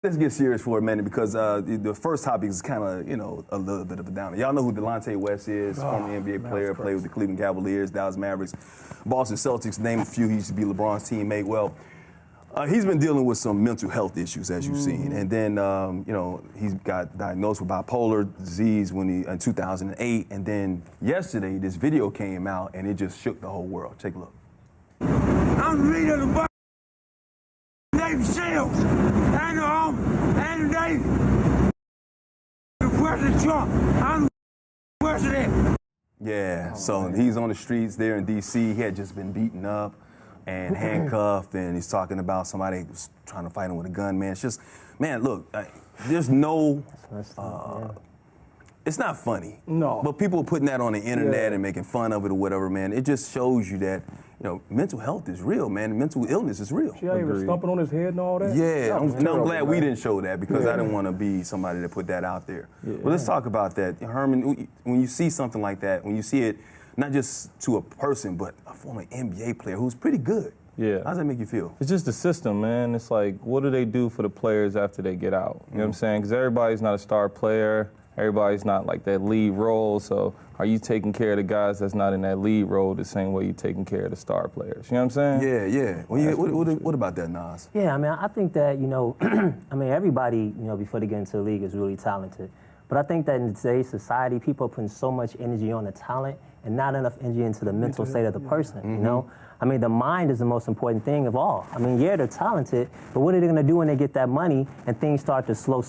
Let's get serious for a minute because the first topic is kind of, a little bit of a downer. Y'all know who Delonte West is, former NBA player, played with the Cleveland Cavaliers, Dallas Mavericks, Boston Celtics, name a few. He used to be LeBron's teammate. Well, he's been dealing with some mental health issues, as you've seen. And then, he's got diagnosed with bipolar disease in 2008. And then yesterday, this video came out, and it just shook the whole world. Take a look. I'm the leader of the Navy SEALs and the Army and the Navy. The President Trump, I'm the president. Yeah, so he's on the streets there in D.C. He had just been beaten up and handcuffed, and he's talking about somebody was trying to fight him with a gun, man. It's just, man, look, there's no, it's not funny. No. But people are putting that on the internet and making fun of it or whatever, man. It just shows you that, mental health is real, man. Mental illness is real. See how he was stomping on his head and all that? Yeah, I'm glad we didn't show that because I Yeah. didn't want to be somebody that put that out there. Yeah. But let's talk about that. Herman, when you see something like that, when you see it not just to a person, but a former NBA player who's pretty good, yeah. how does that make you feel? It's just the system, man. It's like, what do they do for the players after they get out? You know what I'm saying? Because everybody's not a star player. Everybody's not like that lead role. So are you taking care of the guys that's not in that lead role the same way you're taking care of the star players? You know what I'm saying? Yeah. Well, what about that, Nas? Yeah, I mean, I think that, I mean, everybody, before they get into the league is really talented. But I think that in today's society, people are putting so much energy on the talent and not enough energy into the mental state of the person, I mean, the mind is the most important thing of all. I mean, yeah, they're talented, but what are they going to do when they get that money and things start to slope?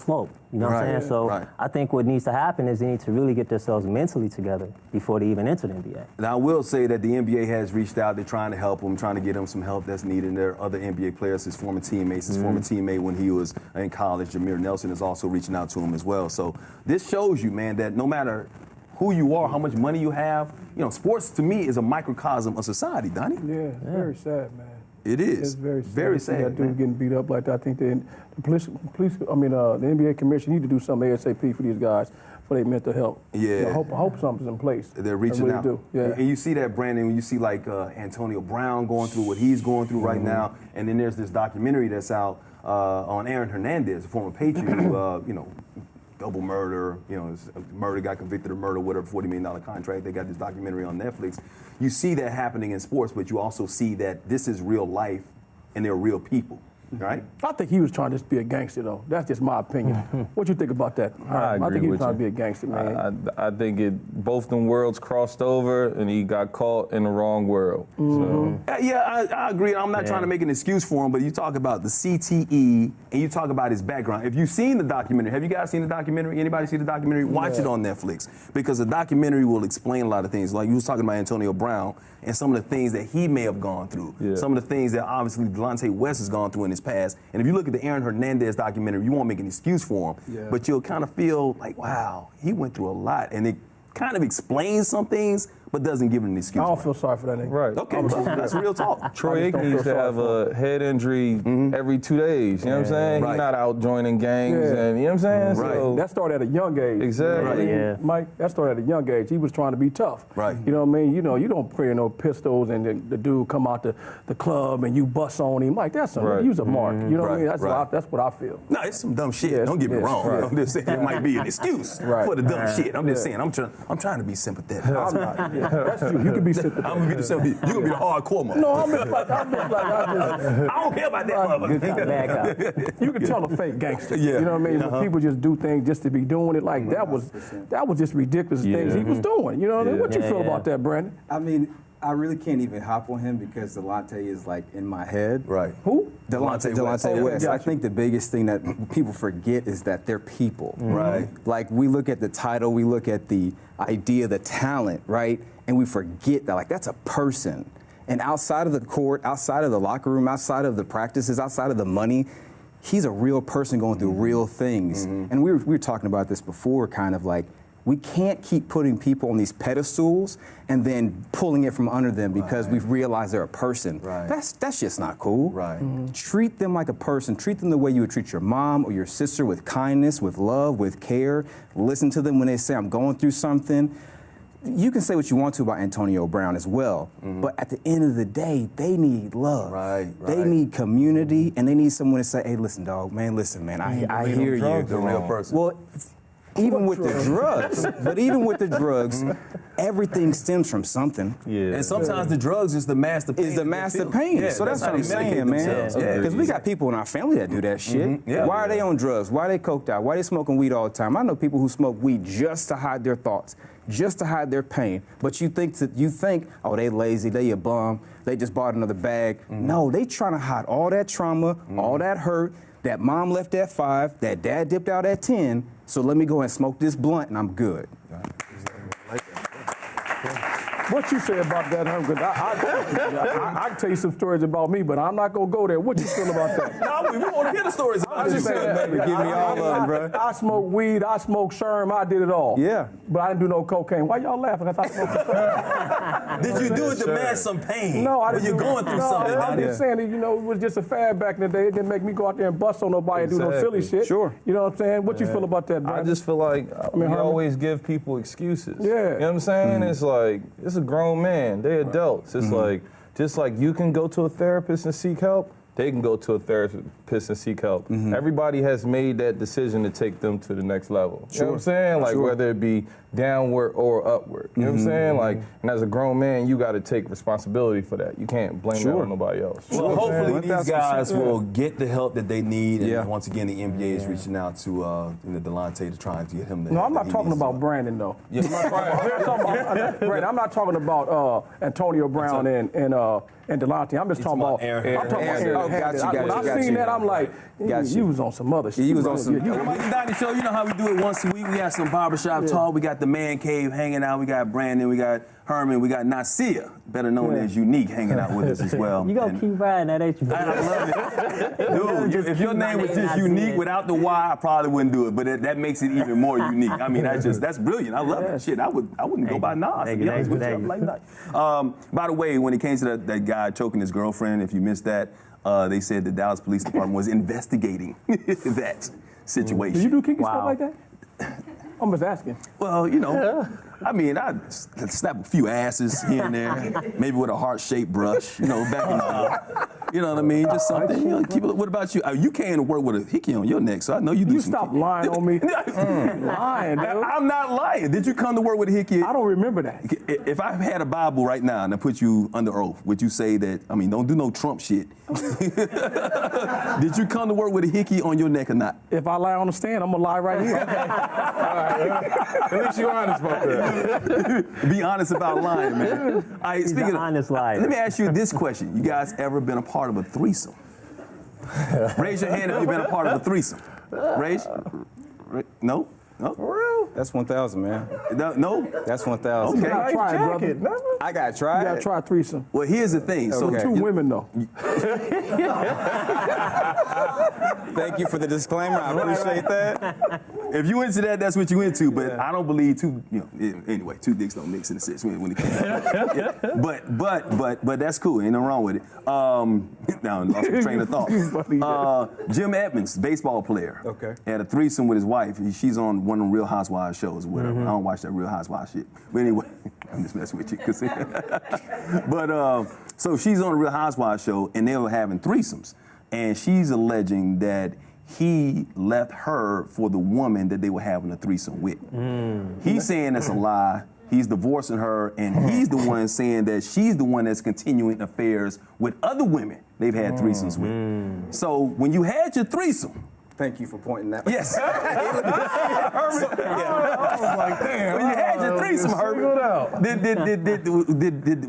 You know what I'm saying? So I think what needs to happen is they need to really get themselves mentally together before they even enter the NBA. Now, I will say that the NBA has reached out. They're trying to help him, trying to get him some help that's needed. And there are other NBA players, his former teammates, his former teammate when he was in college, Jameer Nelson, is also reaching out to him as well. So this shows you, man, that no matter who you are, how much money you have, sports to me is a microcosm of society, Donny. Yeah, very sad, man. It is. It's very sad. Very sad. That dude getting beat up like that. I think the police, the NBA commission need to do something ASAP for these guys for their mental health. Yeah. I hope something's in place. They're reaching out. Do. Yeah. And you see that, Brandon, when you see like Antonio Brown going through what he's going through right now, and then there's this documentary that's out on Aaron Hernandez, a former Patriot, who, double murder, murder, got convicted of murder, whatever, $40 million contract. They got this documentary on Netflix. You see that happening in sports, but you also see that this is real life and they're real people, right? I think he was trying to just be a gangster, though. That's just my opinion. What you think about that? I agree think he was with trying you. to be a gangster, man. I think both them worlds crossed over, and he got caught in the wrong world. So. Yeah, I agree. I'm not trying to make an excuse for him, but you talk about the CTE and you talk about his background. If you've seen the documentary, have you guys seen the documentary? Anybody see the documentary? Watch it on Netflix because the documentary will explain a lot of things. Like you was talking about Antonio Brown and some of the things that he may have gone through, some of the things that obviously Delonte West has gone through in his past. And if you look at the Aaron Hernandez documentary, you won't make an excuse for him, but you'll kind of feel like, wow, he went through a lot. And it kind of explains some things, but doesn't give him an excuse. I don't feel sorry for that nigga. Right. Okay, that's real talk. Troy Aikman used to have a head injury every 2 days. You know what I'm saying? He's not out joining gangs, and you know what I'm saying? Right. So, that started at a young age. Exactly. Mike, that started at a young age. He was trying to be tough. Right. You know what I mean? You don't carry no pistols and the dude come out the club and you bust on him. Like, that's something. Use a mark. You know what I mean? That's what I feel. No, it's some dumb shit. Don't get me wrong. I'm just saying it might be an excuse for the dumb shit. I'm just saying I'm trying to be sympathetic. I'm not. That's you. You can be sympathetic. I'm gonna be the sympathetic. You gonna be the hardcore motherfucker. No, I'm just like I don't care about that motherfucker. You can tell a fake gangster. You know what I mean? When people just do things just to be doing it, like that was just ridiculous things he was doing. You know what I mean? What you feel about that, Brandon? I mean, I really can't even hop on him because Delonte is like in my head. Right. Who? Delonte West. I think the biggest thing that people forget is that they're people. Right. Like we look at the title, we look at the idea, the talent, right? And we forget that like that's a person. And outside of the court, outside of the locker room, outside of the practices, outside of the money, he's a real person going through real things. And we were talking about this before, kind of like, we can't keep putting people on these pedestals and then pulling it from under them because we've realized they're a person. That's just not cool. Treat them like a person. Treat them the way you would treat your mom or your sister, with kindness, with love, with care. Listen to them when they say, I'm going through something. you can say what you want to about Antonio Brown as well, but at the end of the day, they need love. Right. They need community, and they need someone to say, hey, listen, dog, man, listen, man, I hear you. The real person. Well, even with the drugs, everything stems from something. Yeah. And sometimes the drugs is the master pain. Is the master pain. Yeah, so that's what how I'm they saying, medicate man. themselves. Because we got people in our family that do that shit. Yeah. Why are they on drugs? Why are they coked out? Why are they smoking weed all the time? I know people who smoke weed just to hide their thoughts, just to hide their pain. But you think, oh, they lazy, they a bum, they just bought another bag. No, they trying to hide all that trauma, all that hurt, that mom left at 5, that dad dipped out at 10, so let me go and smoke this blunt and I'm good. What you say about that, Herm? I can tell you some stories about me, but I'm not gonna go there. What you feel about that? No, we want to hear the stories about I'm just you. saying, Give me all of them, bro. I smoke weed, I smoke sherm, I did it all. Yeah. But I didn't do no cocaine. Why y'all laughing? I smoked Did you do it to mask some pain? No, I when didn't. you're going through something. I'm just saying that, it was just a fad back in the day. It didn't make me go out there and bust on nobody and do no silly shit. Sure. You know what I'm saying? What you feel about that, Brandon? I just feel like we Herman? always give people excuses. Yeah. You know what I'm saying? It's like, it's a grown man. They're adults. It's like, just like you can go to a therapist and seek help, they can go to a therapist and seek help. Everybody has made that decision to take them to the next level. You know what I'm saying? Like whether it be downward or upward. You know what I'm saying? Like, and as a grown man, you got to take responsibility for that. You can't blame that on nobody else. Well, hopefully these 1000%. guys will get the help that they need. And once again, the NBA is reaching out to Delonte to try to get him the No, help I'm that not he talking needs. about Brandon, though. Brandon, I'm not talking about Antonio Brown and Delonte. I'm just talking about Aaron. I'm talking about Aaron. Aaron. Oh, got you, When got I you. seen that, I'm like, you was on some other shit. You was on some. The Donny Show, you know how we do it once a week. We got some barbershop talk. We got the man cave hanging out. We got Brandon. We got Herman. We got Nasir, better known as Unique, hanging out with us as well. You gonna keep riding that, ain't you? I love it. Dude, if your name was just Unique without the Y, I probably wouldn't do it. But that makes it even more unique. I mean, that's brilliant. I love it. Shit, I wouldn't go by Nas. To be honest with you, I'm like that. By the way, when it came to that guy choking his girlfriend, if you missed that, they said the Dallas Police Department was investigating that situation. Do you do kinky stuff like that? I'm just asking. Well, I mean, I snap a few asses here and there, maybe with a heart-shaped brush, back in the you know what I mean? Just something. Keep it. What about you? You came to work with a hickey on your neck, so I know you do. You stop lying on me. Lying, dude. I'm not lying. Did you come to work with a hickey? I don't remember that. If I had a Bible right now and I put you under oath, would you say that? I mean, don't do no Trump shit. Did you come to work with a hickey on your neck or not? If I lie on the stand, I'm gonna lie right here. At least you're honest about that. Be honest about lying, man. All right, He's an honest liar. Let me ask you this question. You guys ever been a part of a threesome? Raise your hand if you've been a part of a threesome. No? No? For real? That's 1,000, man. No? That's 1,000. Okay. You gotta try it, brother. I got to try You gotta it. try a threesome. Well, here's the thing. So Two women, though. Thank you for the disclaimer. I appreciate that. if you into that, that's what you into. But I don't believe anyway, two dicks don't mix in the sex when it comes But that's cool. Ain't nothing wrong with it. Now, lost my train of thought. Jim Edmonds, baseball player, had a threesome with his wife. She's on one of the Real Housewives shows or whatever. I don't watch that Real Housewives shit. But anyway, I'm just messing with you. But so she's on the Real Housewives show, and they were having threesomes. And she's alleging that he left her for the woman that they were having a threesome with. He's saying that's a lie. He's divorcing her, and he's the one saying that she's the one that's continuing affairs with other women they've had threesomes with. So when you had your threesome, Thank you for pointing that. yes. I was like, damn. When you had your threesome, Herbert,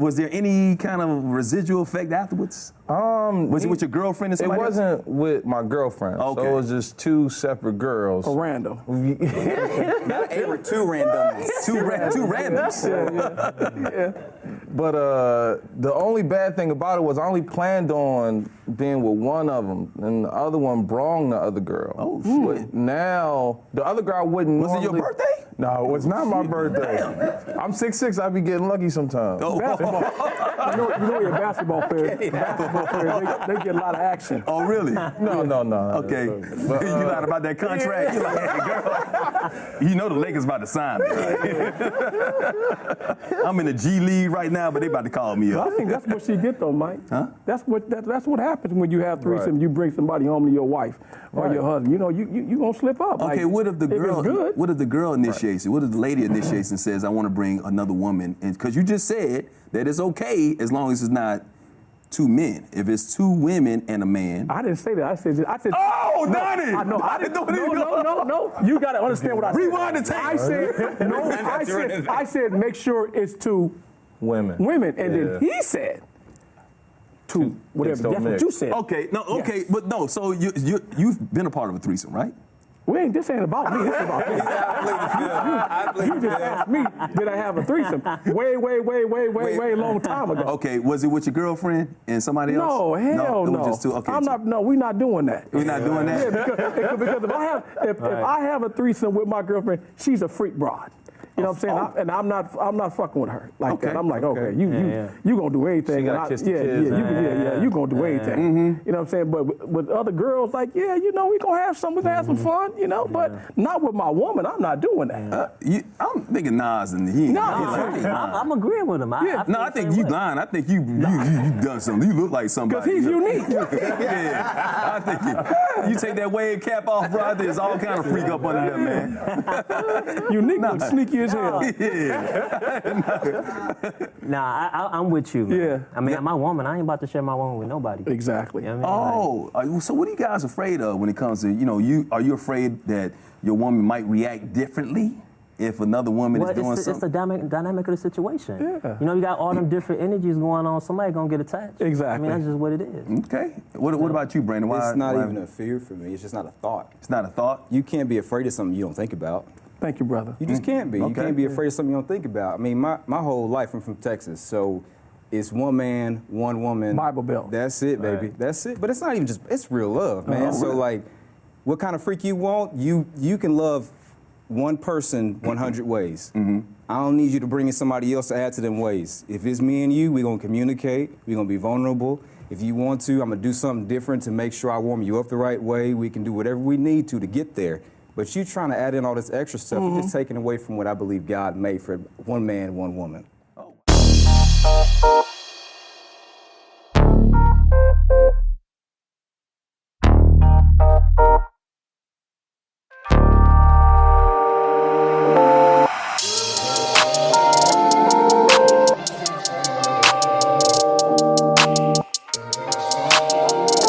was there any kind of residual effect afterwards? Was it with your girlfriend or It somebody else? wasn't with my girlfriend. Okay. So it was just two separate girls. A random. Not two randoms. Two randoms. But the only bad thing about it was I only planned on being with one of them, and the other one brung the other girl. Oh, shit. But now, the other girl wouldn't Was it your normally- birthday? No, it's not my birthday. I'm 6'6". I be getting lucky sometimes. Basketball. you know your basketball players. They get a lot of action. Oh, really? No. Okay. But, you lied about that contract? You like, hey, girl, you know the Lakers about to sign me. I'm in the G League right now, but they about to call me up. I think that's what she get though, Mike. Huh? That's what happens when you have threesome. Right. You bring somebody home to your wife or Right. your husband. You know, you gonna slip up. Okay, like, what if the girl? it's good? What if the girl initiates it? What if the lady initiates and says, "I want to bring another woman"? Because you just said that it's okay as long as it's not two men. If it's two women and a man. I didn't say that. I said. Oh, no, Donny! I know. I didn't. No. You got to understand what I said. Rewind the tape. I said no. I said make sure it's two women. And then he said two. Whatever. That's what you said. Okay, no, okay, Yes. but no. So you've been a part of a threesome, right? This ain't about me. This is about him. You just asked me, did I have a threesome? Way long time ago. Okay, was it with your girlfriend and somebody else? No, hell no. It was just two. Okay, we're not doing that. We're not doing that. Yeah, because if I have a threesome with my girlfriend, she's a freak broad. You know what I'm saying? And I'm not fucking with her like that. I'm like, okay, you gonna do anything? She gotta kiss the kids. You gonna do anything? You know what I'm saying? But with other girls, like, we gonna have some fun, but not with my woman. I'm not doing that. I'm thinking Nas and he. I'm agreeing with him. I think you lying. I think you done something. You look like somebody. Because he's unique. Yeah, I think you take that wave cap off, bro. There's all kind of freak up under there, man. Unique, but sneaky as hell. I'm with you, man. Yeah. I mean, my woman, I ain't about to share my woman with nobody. Exactly. You know what I mean? So what are you guys afraid of when it comes to, are you afraid that your woman might react differently if another woman is doing something? It's the dynamic of the situation. Yeah. You got all them different energies going on. Somebody gonna get attached. Exactly. I mean, that's just what it is. Okay. What about you, Brandon? It's not even a fear for me. It's just not a thought. It's not a thought? You can't be afraid of something you don't think about. Thank you, brother. You just can't be. You Okay. can't be afraid of something you don't think about. I mean, my whole life, I'm from Texas, so it's one man, one woman. Bible Belt. That's it, baby. Right. That's it. But it's not even just, it's real love, man. Oh, So, really? like, what kind of freak you want, you can love one person 100 ways. I don't need you to bring in somebody else to add to them ways. If it's me and you, we're going to communicate. We're going to be vulnerable. If you want to, I'm going to do something different to make sure I warm you up the right way. We can do whatever we need to get there. But you trying to add in all this extra stuff, it's just taking away from what I believe God made for one man, one woman. Oh.